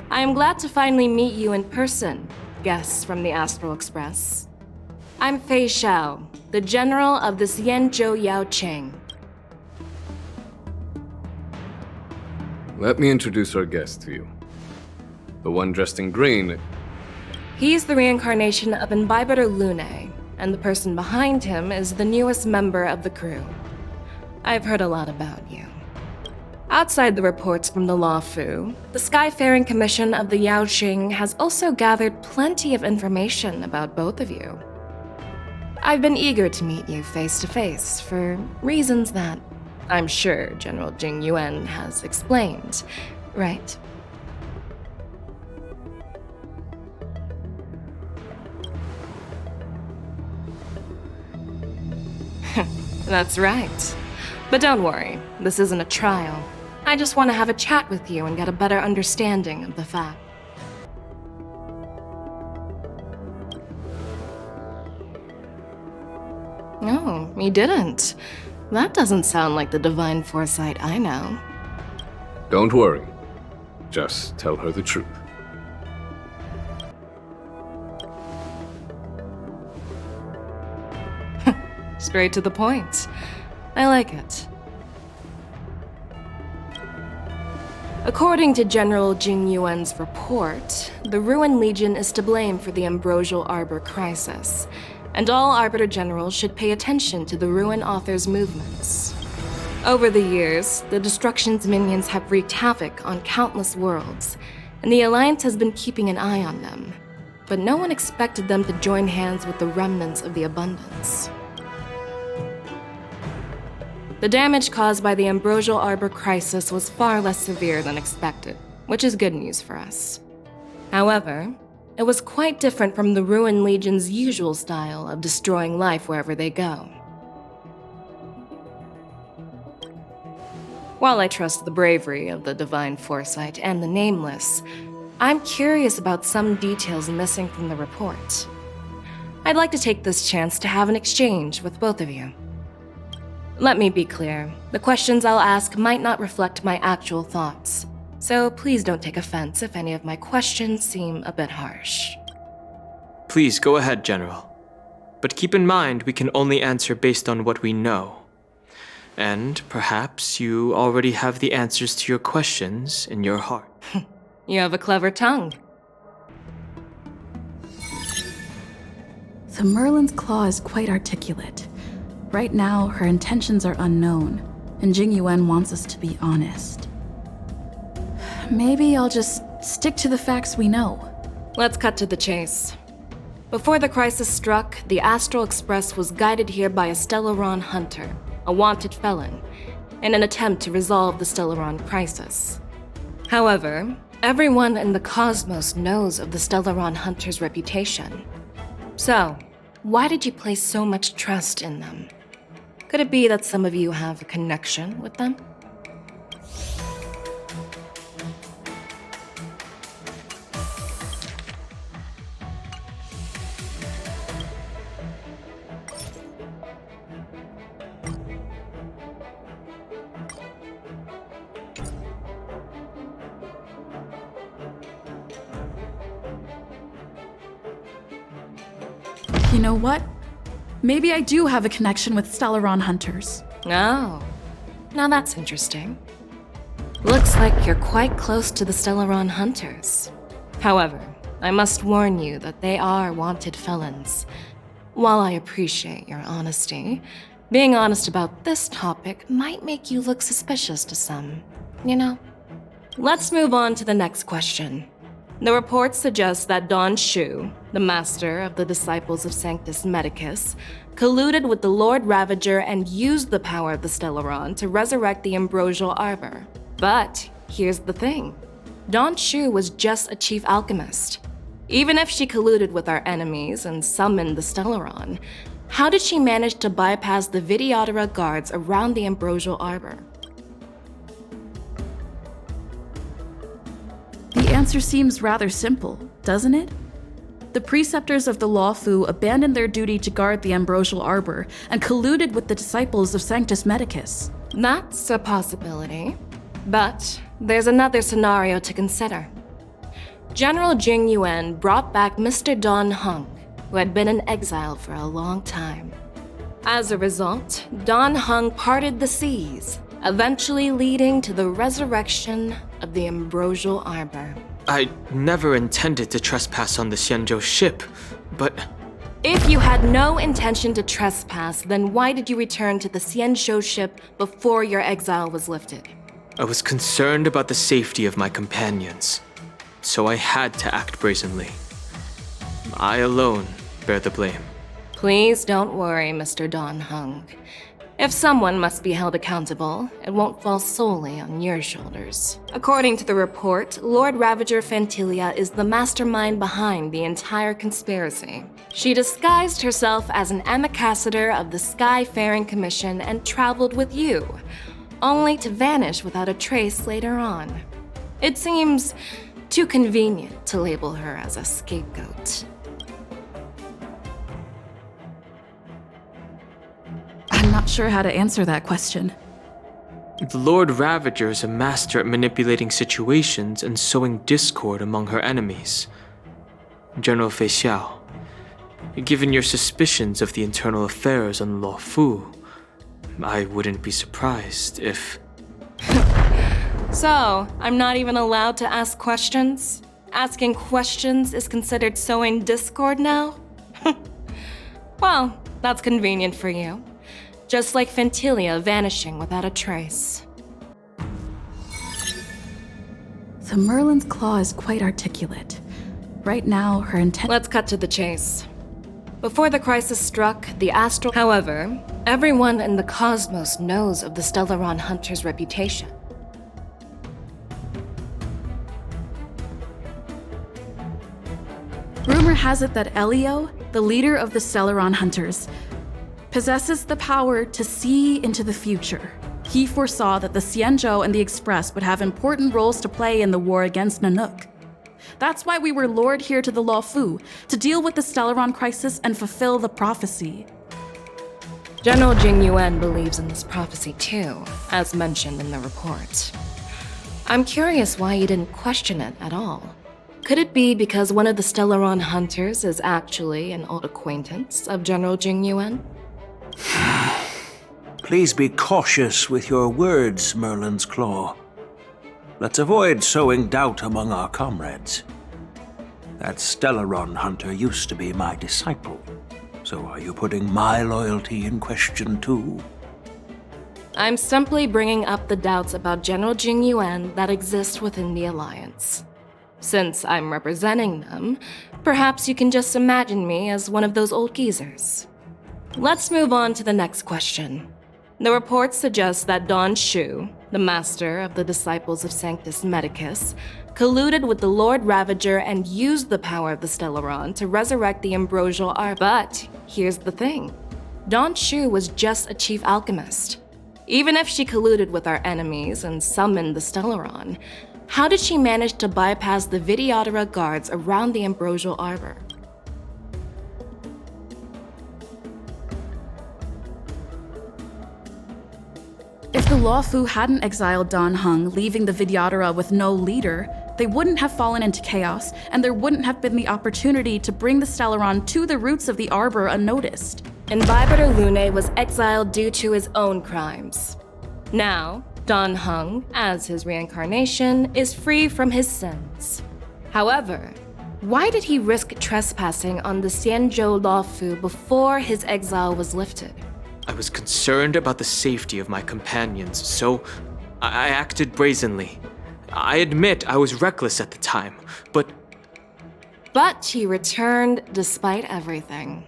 I am glad to finally meet you in person, guests from the Astral Express. I'm Fexiao, the general of the Xianzhou Yaoqing. Let me introduce our guest to you. The one dressed in green. He's the reincarnation of Imbibitor Lune, and the person behind him is the newest member of the crew. I've heard a lot about you. Outside the reports from the Law Fu, the Skyfaring Commission of the Yaoqing has also gathered plenty of information about both of you. I've been eager to meet you face to face for reasons that I'm sure General Jing Yuan has explained, right? That's right. But don't worry, this isn't a trial. I just want to have a chat with you and get a better understanding of the fact. Oh, you didn't. That doesn't sound like the divine foresight I know. Don't worry. Just tell her the truth. Straight to the point. I like it. According to General Jing Yuan's report, the Ruin Legion is to blame for the Ambrosial Arbor crisis, and all Arbiter Generals should pay attention to the Ruin Author's movements. Over the years, the Destruction's minions have wreaked havoc on countless worlds, and the Alliance has been keeping an eye on them, but no one expected them to join hands with the remnants of the Abundance. The damage caused by the Ambrosial Arbor crisis was far less severe than expected, which is good news for us. However, it was quite different from the Ruin Legion's usual style of destroying life wherever they go. While I trust the bravery of the Divine Foresight and the Nameless, I'm curious about some details missing from the report. I'd like to take this chance to have an exchange with both of you. Let me be clear, the questions I'll ask might not reflect my actual thoughts, so please don't take offense if any of my questions seem a bit harsh. Please go ahead, General. But keep in mind we can only answer based on what we know. And perhaps you already have the answers to your questions in your heart. You have a clever tongue. The Merlin's claw is quite articulate. Right now, her intentions are unknown, and Jing Yuan wants us to be honest. Maybe I'll just stick to the facts we know. Let's cut to the chase. Before the crisis struck, the Astral Express was guided here by a Stellaron hunter, a wanted felon, in an attempt to resolve the Stellaron crisis. However, everyone in the cosmos knows of the Stellaron hunter's reputation. So, why did you place so much trust in them? Could it be that some of you have a connection with them? You know what? Maybe I do have a connection with Stellaron hunters. Oh, now that's interesting. Looks like you're quite close to the Stellaron hunters. However, I must warn you that they are wanted felons. While I appreciate your honesty, being honest about this topic might make you look suspicious to some, you know? Let's move on to the next question. The report suggests that Don Shu, the master of the Disciples of Sanctus Medicus, colluded with the Lord Ravager and used the power of the Stellaron to resurrect the Ambrosial Arbor. But here's the thing. Don Shu was just a chief alchemist. Even if she colluded with our enemies and summoned the Stellaron, how did she manage to bypass the Videodora guards around the Ambrosial Arbor? The answer seems rather simple, doesn't it? The preceptors of the Law Fu abandoned their duty to guard the Ambrosial Arbor and colluded with the Disciples of Sanctus Medicus. That's a possibility. But there's another scenario to consider. General Jing Yuan brought back Mr. Don Hung, who had been in exile for a long time. As a result, Don Hung parted the seas, eventually leading to the resurrection of the Ambrosial Arbor. I never intended to trespass on the Xianzhou ship, but If you had no intention to trespass, then why did you return to the Xianzhou ship before your exile was lifted? I was concerned about the safety of my companions, so I had to act brazenly. I alone bear the blame. Please don't worry, Mr. Don Hung. If someone must be held accountable, it won't fall solely on your shoulders. According to the report, Lord Ravager Fantilia is the mastermind behind the entire conspiracy. She disguised herself as an ambassador of the Skyfaring Commission and traveled with you, only to vanish without a trace later on. It seems too convenient to label her as a scapegoat. I'm not sure how to answer that question. The Lord Ravager is a master at manipulating situations and sowing discord among her enemies. General Fexiao, given your suspicions of the internal affairs on Luo Fu, I wouldn't be surprised if... So, I'm not even allowed to ask questions? Asking questions is considered sowing discord now? Well, that's convenient for you. Just like Fantilia vanishing without a trace. The Merlin's claw is quite articulate. Right now, her intent— Let's cut to the chase. Before the crisis struck, the astral— However, everyone in the cosmos knows of the Stellaron Hunter's reputation. Rumor has it that Elio, the leader of the Stellaron Hunters, possesses the power to see into the future. He foresaw that the Xianzhou and the Express would have important roles to play in the war against Nanook. That's why we were lured here to the Luo Fu, to deal with the Stellaron crisis and fulfill the prophecy. General Jing Yuan believes in this prophecy too, as mentioned in the report. I'm curious why you didn't question it at all. Could it be because one of the Stellaron Hunters is actually an old acquaintance of General Jing Yuan? Please be cautious with your words, Merlin's Claw. Let's avoid sowing doubt among our comrades. That Stellaron hunter used to be my disciple. So are you putting my loyalty in question too? I'm simply bringing up the doubts about General Jing Yuan that exist within the Alliance. Since I'm representing them, perhaps you can just imagine me as one of those old geezers. Let's move on to the next question. The report suggests that Don Shu, the master of the Disciples of Sanctus Medicus, colluded with the Lord Ravager and used the power of the Stellaron to resurrect the Ambrosial Arbor. But here's the thing. Don Shu was just a chief alchemist. Even if she colluded with our enemies and summoned the Stellaron, how did she manage to bypass the Videodora guards around the Ambrosial Arbor? If the Luo Fu hadn't exiled Don Hung, leaving the Videodora with no leader, they wouldn't have fallen into chaos, and there wouldn't have been the opportunity to bring the Stellaron to the roots of the Arbor unnoticed. Imbibitor Lune was exiled due to his own crimes. Now, Don Hung, as his reincarnation, is free from his sins. However, why did he risk trespassing on the Xianzhou Luo Fu before his exile was lifted? I was concerned about the safety of my companions, so I acted brazenly. I admit I was reckless at the time, but he returned despite everything.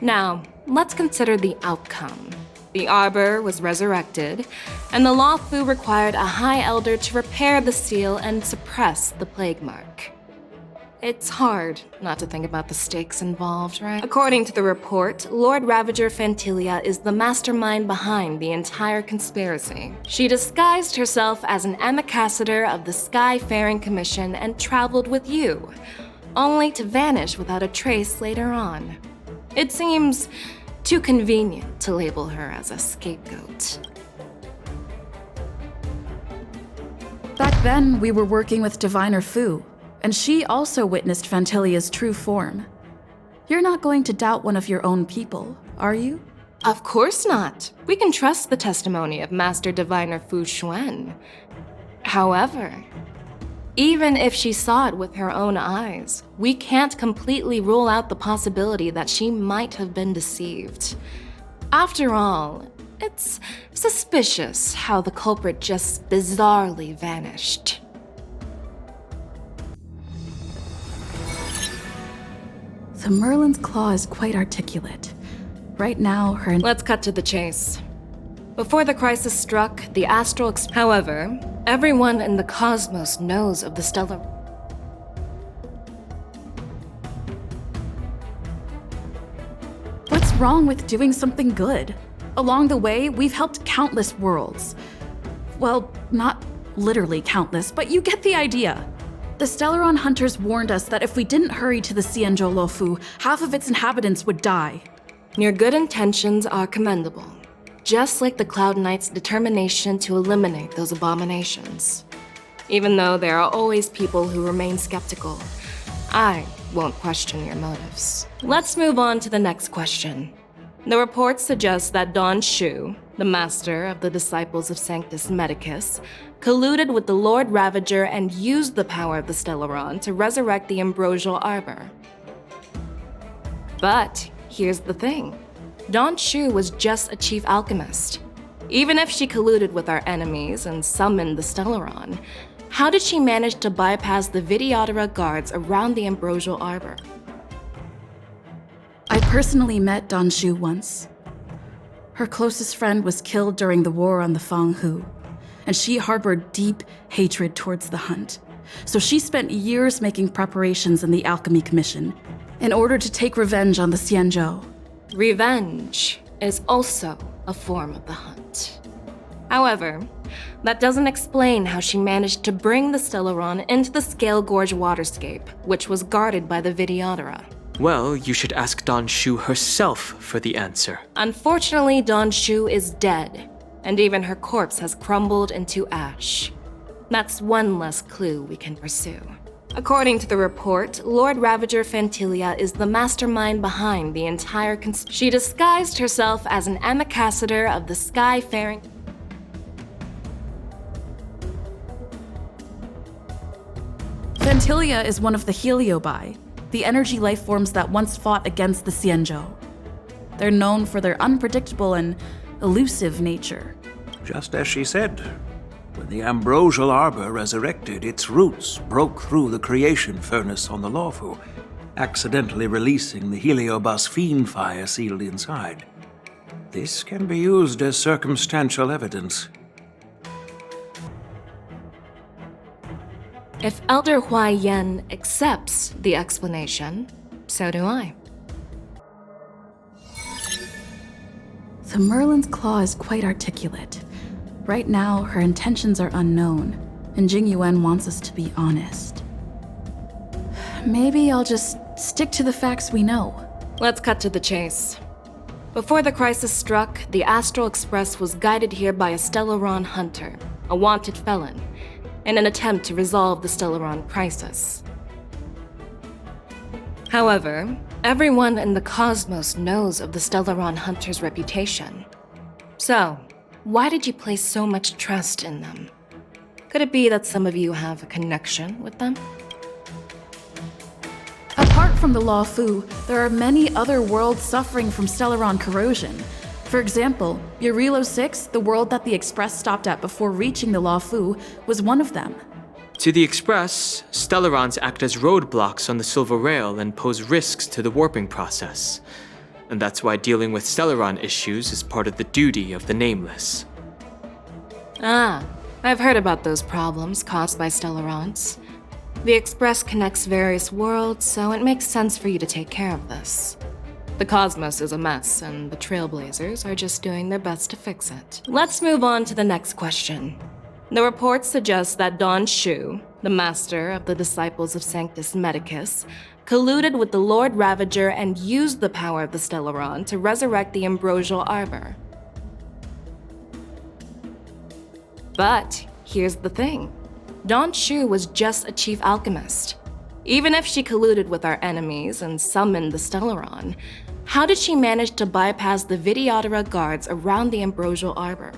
Now, let's consider the outcome. The Arbor was resurrected, and the Luo Fu required a High Elder to repair the seal and suppress the plague mark. It's hard not to think about the stakes involved, right? According to the report, Lord Ravager Fantilia is the mastermind behind the entire conspiracy. She disguised herself as an ambassador of the Skyfaring Commission and traveled with you, only to vanish without a trace later on. It seems too convenient to label her as a scapegoat. Back then, we were working with Diviner Fu, and she also witnessed Fantilia's true form. You're not going to doubt one of your own people, are you? Of course not. We can trust the testimony of Master Diviner Fu Xuan. However, even if she saw it with her own eyes, we can't completely rule out the possibility that she might have been deceived. After all, it's suspicious how the culprit just bizarrely vanished. The Merlin's claw is quite articulate. Right now, her... Let's cut to the chase. Before the crisis struck, the astral... However, everyone in the cosmos knows of the stellar... What's wrong with doing something good? Along the way, we've helped countless worlds. Well, not literally countless, but you get the idea. The Stellaron hunters warned us that if we didn't hurry to the Xianzhou Luofu, half of its inhabitants would die. Your good intentions are commendable, just like the Cloud Knight's determination to eliminate those abominations. Even though there are always people who remain skeptical, I won't question your motives. Let's move on to the next question. The reports suggest that Don Shu, the master of the disciples of Sanctus Medicus, colluded with the Lord Ravager and used the power of the Stellaron to resurrect the Ambrosial Arbor. But here's the thing. Don Shu was just a chief alchemist. Even if she colluded with our enemies and summoned the Stellaron, how did she manage to bypass the Videodora guards around the Ambrosial Arbor? I personally met Don Shu once. Her closest friend was killed during the war on the Fanghu, and she harbored deep hatred towards the hunt. So she spent years making preparations in the Alchemy Commission in order to take revenge on the Xianzhou. Revenge is also a form of the hunt. However, that doesn't explain how she managed to bring the Stellaron into the Scale Gorge waterscape, which was guarded by the Videodora. Well, you should ask Don Shu herself for the answer. Unfortunately, Don Shu is dead, and even her corpse has crumbled into ash. That's one less clue we can pursue. According to the report, Lord Ravager Fantilia is the mastermind behind the entire She disguised herself as an ambassador of the Skyfaring... Fantilia is one of the Heliobi, the energy life forms that once fought against the Xianzhou. They're known for their unpredictable and elusive nature. Just as she said, when the Ambrosial Arbor resurrected, its roots broke through the creation furnace on the Luofu, accidentally releasing the Heliobus fiend fire sealed inside. This can be used as circumstantial evidence. If Elder Huai Yen accepts the explanation, so do I. The Merlin's claw is quite articulate. Right now, her intentions are unknown, and Jing Yuan wants us to be honest. Maybe I'll just stick to the facts we know. Let's cut to the chase. Before the crisis struck, the Astral Express was guided here by a Stellaron hunter, a wanted felon, in an attempt to resolve the Stellaron crisis. However, everyone in the cosmos knows of the Stellaron hunter's reputation. So, why did you place so much trust in them? Could it be that some of you have a connection with them? Apart from the Luofu, there are many other worlds suffering from Stellaron corrosion. For example, Eurilo 6, the world that the Express stopped at before reaching the Luofu, was one of them. To the Express, Stellarons act as roadblocks on the Silver Rail and pose risks to the warping process. And that's why dealing with Stellaron issues is part of the duty of the Nameless. Ah, I've heard about those problems caused by Stellarons. The Express connects various worlds, so it makes sense for you to take care of this. The cosmos is a mess, and the Trailblazers are just doing their best to fix it. Let's move on to the next question. The reports suggest that Don Shu, the master of the disciples of Sanctus Medicus, colluded with the Lord Ravager and used the power of the Stellaron to resurrect the Ambrosial Arbor. But here's the thing. Don Shu was just a chief alchemist. Even if she colluded with our enemies and summoned the Stellaron, how did she manage to bypass the Vidyadhara guards around the Ambrosial Arbor?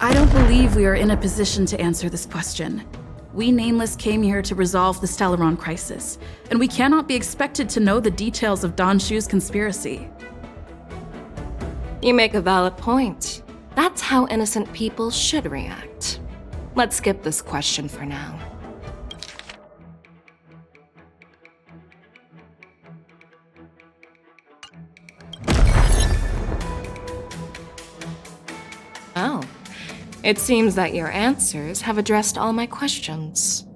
I don't believe we are in a position to answer this question. We Nameless came here to resolve the Stellaron crisis, and we cannot be expected to know the details of Don Shu's conspiracy. You make a valid point. That's how innocent people should react. Let's skip this question for now. Oh. It seems that your answers have addressed all my questions.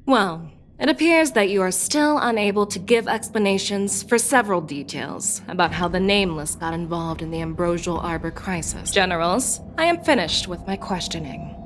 Well, it appears that you are still unable to give explanations for several details about how the Nameless got involved in the Ambrosial Arbor crisis. Generals, I am finished with my questioning.